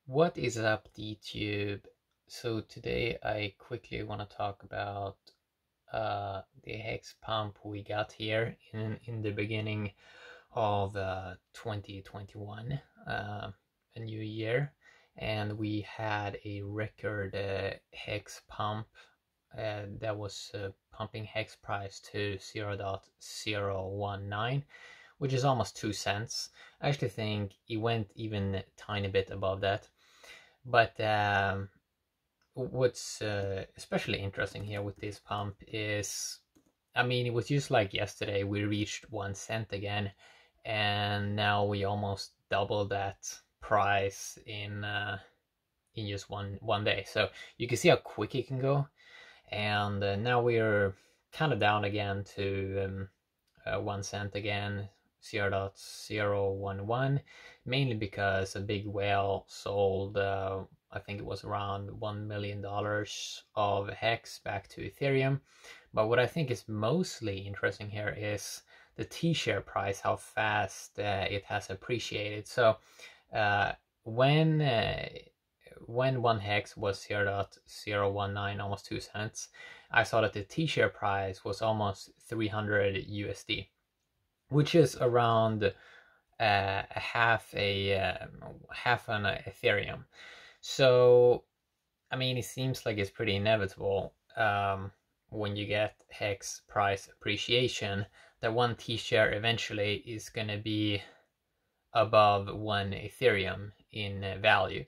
What is up, DTube? So today I quickly want to talk about the hex pump we got here in the beginning of 2021, a new year, and we had a record hex pump that was pumping hex price to 0.019, which is almost 2 cents. I actually think it went even a tiny bit above that. But what's especially interesting here with this pump is, I mean, it was just like yesterday, we reached 1 cent again, and now we almost doubled that price in just one day. So you can see how quick it can go, and now we're kind of down again to 1 cent again, 0.011, mainly because a big whale sold, I think it was around $1 million of HEX back to Ethereum. But what I think is mostly interesting here is the T-share price, how fast it has appreciated. So when one hex was 0.019, almost 2 cents, I saw that the T-share price was almost 300 USD, which is around half an Ethereum. So, I mean, it seems like it's pretty inevitable when you get hex price appreciation that one T-share eventually is going to be above 1 Ethereum in value.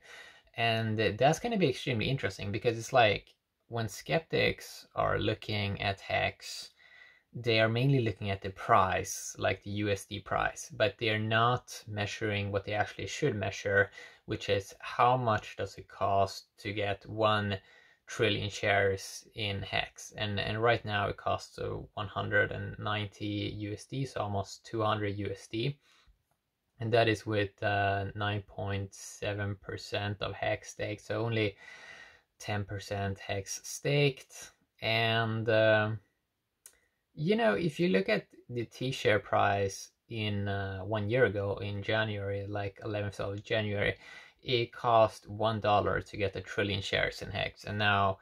And that's going to be extremely interesting, because it's like when skeptics are looking at hex, they are mainly looking at the price, like the USD price, but they're not measuring what they actually should measure, which is how much does it cost to get 1 trillion shares in HEX. And right now it costs 190 USD, so almost 200 USD. And that is with 9.7% of HEX staked, so only 10% HEX staked. And you know, if you look at the T-share price in 1 year ago, in January, like 11th of January, it cost $1 to get 1 trillion shares in HEX. And now,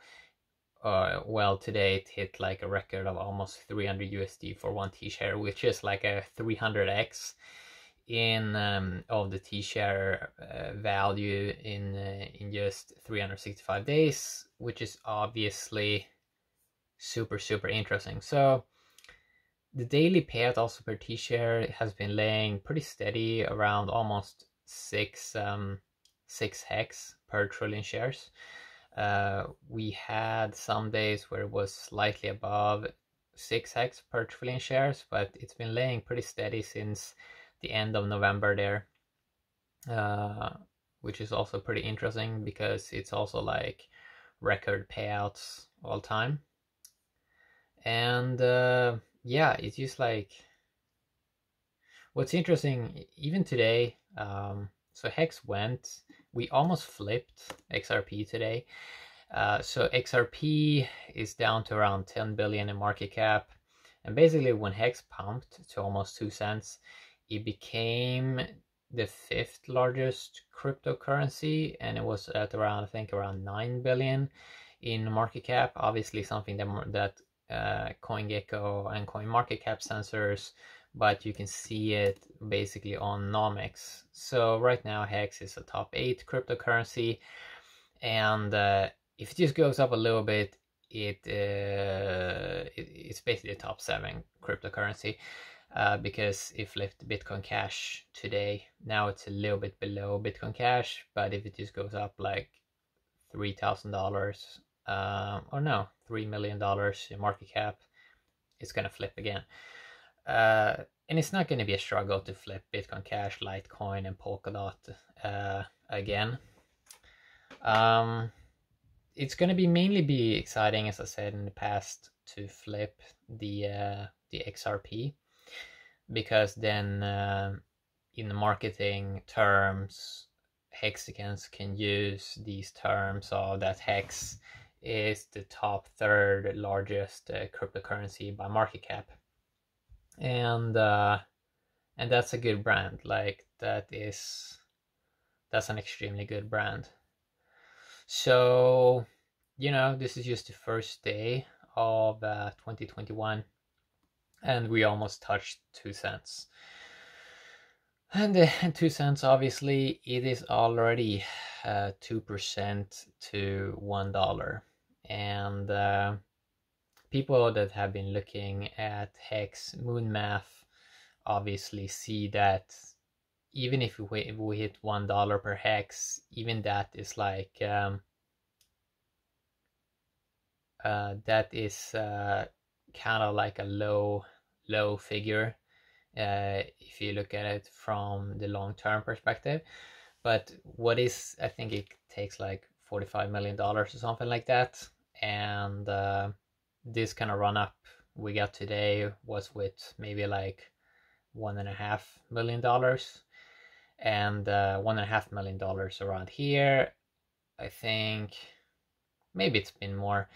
well, today it hit like a record of almost 300 USD for 1 T-share, which is like a 300x in of the T-share value in just 365 days, which is obviously super interesting. So the daily payout also per T-share has been laying pretty steady around almost 6 hex per trillion shares. We had some days where it was slightly above 6 hex per trillion shares, but it's been laying pretty steady since the end of November there, which is also pretty interesting because it's also like record payouts all time. And yeah, it's just like, what's interesting even today, so hex went, we almost flipped XRP today. So XRP is down to around 10 billion in market cap, and basically when hex pumped to almost 2 cents, it became the 5th largest cryptocurrency, and it was at around, I think, around 9 billion in market cap. Obviously something that CoinGecko and CoinMarketCap censors, but you can see it basically on Nomics. So right now HEX is a top 8 cryptocurrency, and if it just goes up a little bit, it's basically a top 7 cryptocurrency, because it flipped Bitcoin Cash today. Now it's a little bit below Bitcoin Cash, but if it just goes up like $3,000, or no, $3 million in market cap, it's gonna flip again. And it's not going to be a struggle to flip Bitcoin Cash, Litecoin, and Polkadot again. It's going to be mainly be exciting, as I said in the past, to flip the XRP, because then in the marketing terms, Hexicans can use these terms of that Hex is the top 3rd largest cryptocurrency by market cap. And that's a good brand. Like, that is that's an extremely good brand. So, this is just the first day of 2021, and we almost touched 2 cents. And 2 cents, obviously, it is already 2% to $1. And people that have been looking at HEX Moon Math obviously see that even if we hit $1 per hex, even that is like that is kind of like a low figure if you look at it from the long-term perspective. But what is, I think it takes like $45 million or something like that, and this kind of run up we got today was with maybe like $1.5 million, and $1.5 million around here. I think maybe it's been more,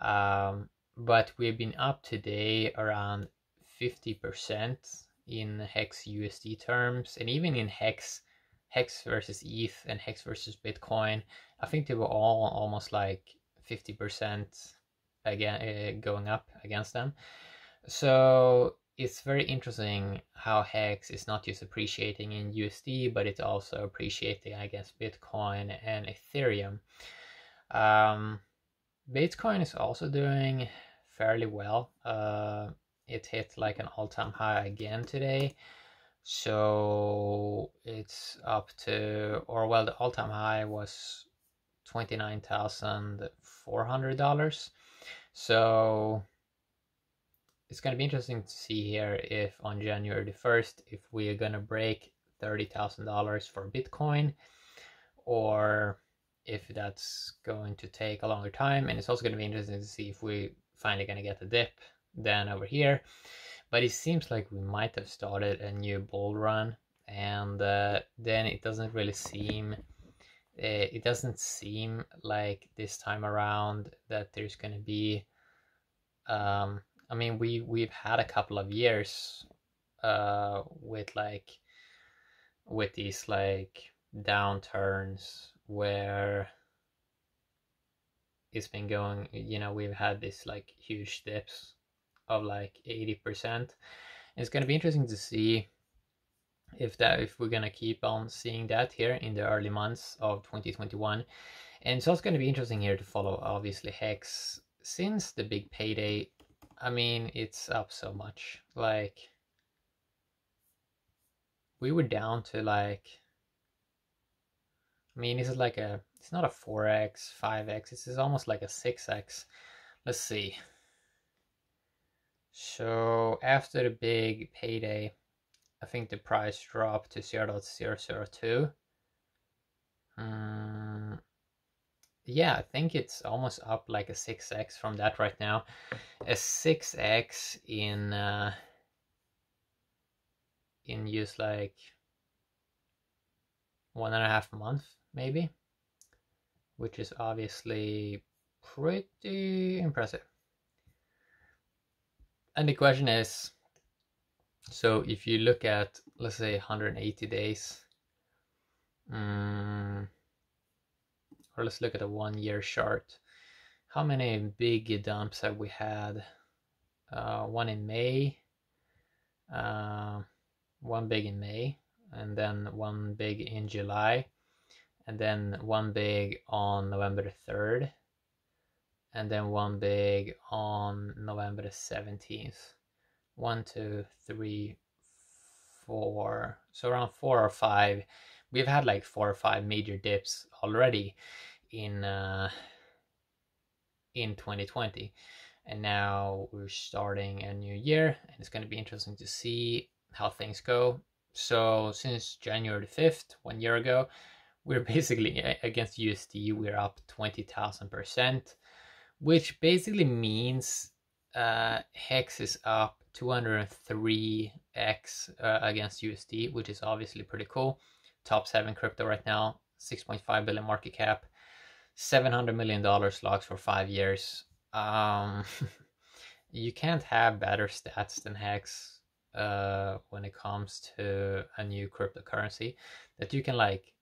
but we've been up today around 50% in hex USD terms, and even in hex versus ETH and hex versus Bitcoin, I think they were all almost like 50% again, going up against them. So it's very interesting how hex is not just appreciating in USD, but it's also appreciating against Bitcoin and Ethereum. Bitcoin is also doing fairly well. It hit like an all-time high again today. So it's up to, or well, the all-time high was $29,400. So it's going to be interesting to see here if on January the 1st, if we are going to break $30,000 for Bitcoin, or if that's going to take a longer time. And it's also going to be interesting to see if we finally going to get a dip then over here. But it seems like we might have started a new bull run, and then it doesn't really seem, it doesn't seem like this time around that there's going to be, I mean, we've had a couple of years with these like downturns where it's been going, we've had this like huge dips of like 80%. It's going to be interesting to see if we're going to keep on seeing that here in the early months of 2021. And so it's going to be interesting here to follow obviously hex since the big payday. I mean, it's up so much. Like, we were down to like, I mean, this is like it's not a 4x, 5x, this is almost like a 6x. Let's see. So after the big payday, I think the price dropped to 0.002. Yeah, I think it's almost up like a 6x from that right now. A 6x in just like 1.5 months maybe, which is obviously pretty impressive. And the question is, so if you look at, let's say, 180 days, or let's look at a 1-year chart, how many big dumps have we had? One in May, one big in May, and then one big in July, and then one big on November the 3rd, and then one big on November the 17th. 1, 2, 3, 4. So around 4 or 5. We've had like 4 or 5 major dips already in 2020, and now we're starting a new year, and it's going to be interesting to see how things go. So since January the 5th, 1 year ago, we're basically against USD, we're up 20,000%, which basically means hex is up 203x against USD, which is obviously pretty cool. Top 7 crypto right now, 6.5 billion market cap, $700 million locked for 5 years. You can't have better stats than hex when it comes to a new cryptocurrency that you can like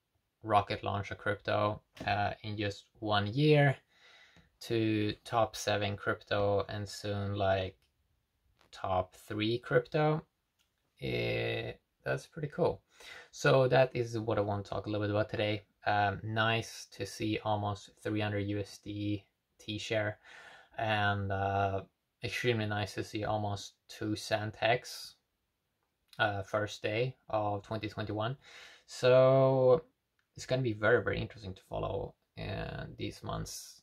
rocket launch a crypto in just 1 year to top 7 crypto and soon like top 3 crypto. That's pretty cool. So that is what I want to talk a little bit about today. Nice to see almost 300 USD T-share, and extremely nice to see almost 2 cent HEX first day of 2021. So it's going to be very, very interesting to follow these months.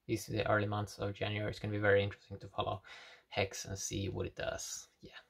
These early months of January. It's going to be very interesting to follow HEX and see what it does. Yeah.